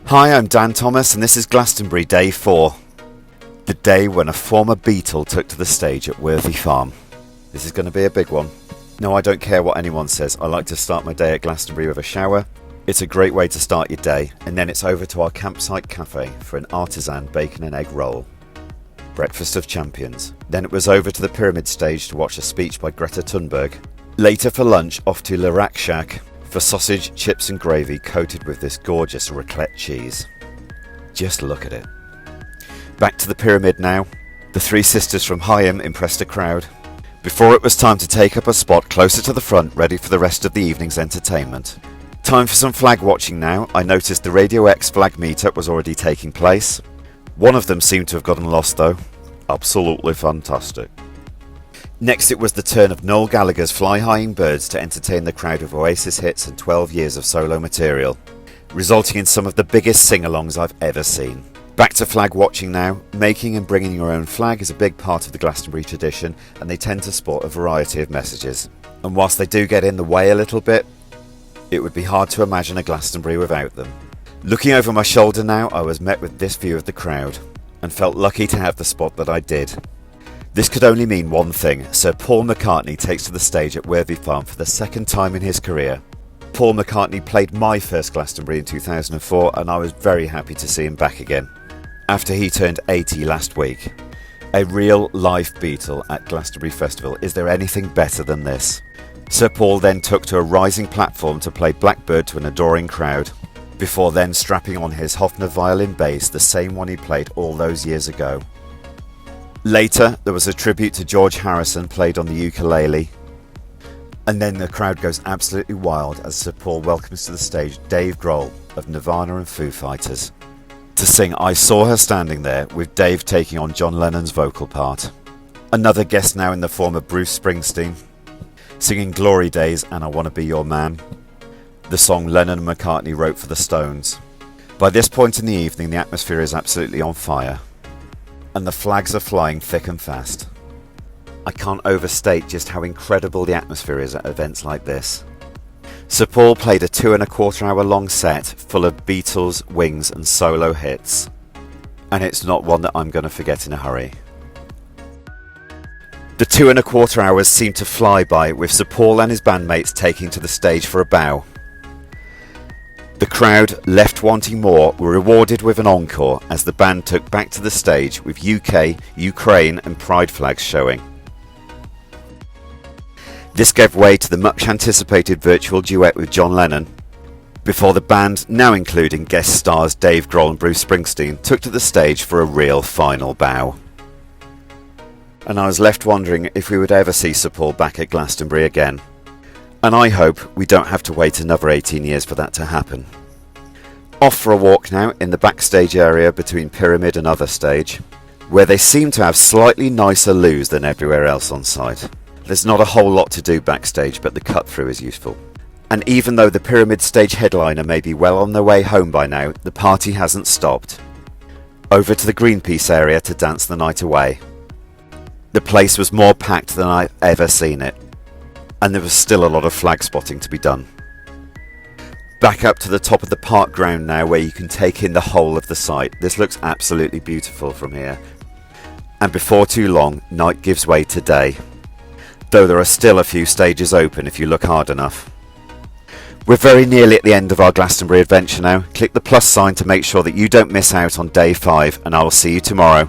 Hi, I'm Dan Thomas and this is Glastonbury Day 4. The day when a former Beatle took to the stage at Worthy Farm. This is going to be a big one. No, I don't care what anyone says. I like to start my day at Glastonbury with a shower. It's a great way to start your day, and then it's over to our campsite cafe for an artisan bacon and egg roll. Breakfast of champions. Then it was over to the Pyramid stage to watch a speech by Greta Thunberg. Later for lunch, off to Le Rack Shack for sausage, chips and gravy coated with this gorgeous raclette cheese. Just look at it. Back to the Pyramid now. The three sisters from Higham impressed a crowd. Before it was time to take up a spot closer to the front, ready for the rest of the evening's entertainment. Time for some flag watching now. I noticed the Radio X flag meetup was already taking place. One of them seemed to have gotten lost though. Absolutely fantastic. Next it was the turn of Noel Gallagher's Fly-High-ing Birds to entertain the crowd with Oasis hits and 12 years of solo material, resulting in some of the biggest sing-alongs I've ever seen. Back to flag watching now. Making and bringing your own flag is a big part of the Glastonbury tradition, and they tend to sport a variety of messages. And whilst they do get in the way a little bit, it would be hard to imagine a Glastonbury without them. Looking over my shoulder now, I was met with this view of the crowd, and felt lucky to have the spot that I did. This could only mean one thing. Sir Paul McCartney takes to the stage at Worthy Farm for the second time in his career. Paul McCartney played my first Glastonbury in 2004, and I was very happy to see him back again, after he turned 80 last week. A real life Beatle at Glastonbury Festival. Is there anything better than this? Sir Paul then took to a rising platform to play Blackbird to an adoring crowd, before then strapping on his Hofner violin bass, the same one he played all those years ago. Later, there was a tribute to George Harrison played on the ukulele. And then the crowd goes absolutely wild as Sir Paul welcomes to the stage Dave Grohl of Nirvana and Foo Fighters to sing I Saw Her Standing There, with Dave taking on John Lennon's vocal part. Another guest now in the form of Bruce Springsteen, singing Glory Days and I Wanna Be Your Man, the song Lennon and McCartney wrote for the Stones. By this point in the evening, the atmosphere is absolutely on fire, and the flags are flying thick and fast. I can't overstate just how incredible the atmosphere is at events like this. Sir Paul played a 2.25 hour long set full of Beatles, Wings and solo hits, and it's not one that I'm going to forget in a hurry. The 2.25 hours seemed to fly by, with Sir Paul and his bandmates taking to the stage for a bow. The crowd, left wanting more, were rewarded with an encore as the band took back to the stage with UK, Ukraine and Pride flags showing. This gave way to the much anticipated virtual duet with John Lennon, before the band, now including guest stars Dave Grohl and Bruce Springsteen, took to the stage for a real final bow. And I was left wondering if we would ever see Sir Paul back at Glastonbury again. And I hope we don't have to wait another 18 years for that to happen. Off for a walk now in the backstage area between Pyramid and Other Stage, where they seem to have slightly nicer loos than everywhere else on site. There's not a whole lot to do backstage, but the cut through is useful. And even though the Pyramid stage headliner may be well on their way home by now, the party hasn't stopped. Over to the Greenpeace area to dance the night away. The place was more packed than I've ever seen it, and there was still a lot of flag spotting to be done. Back up to the top of the park ground now, where you can take in the whole of the site. This looks absolutely beautiful from here. And before too long, night gives way to day, though there are still a few stages open if you look hard enough. We're very nearly at the end of our Glastonbury adventure now. Click the plus sign to make sure that you don't miss out on day 5, and I will see you tomorrow.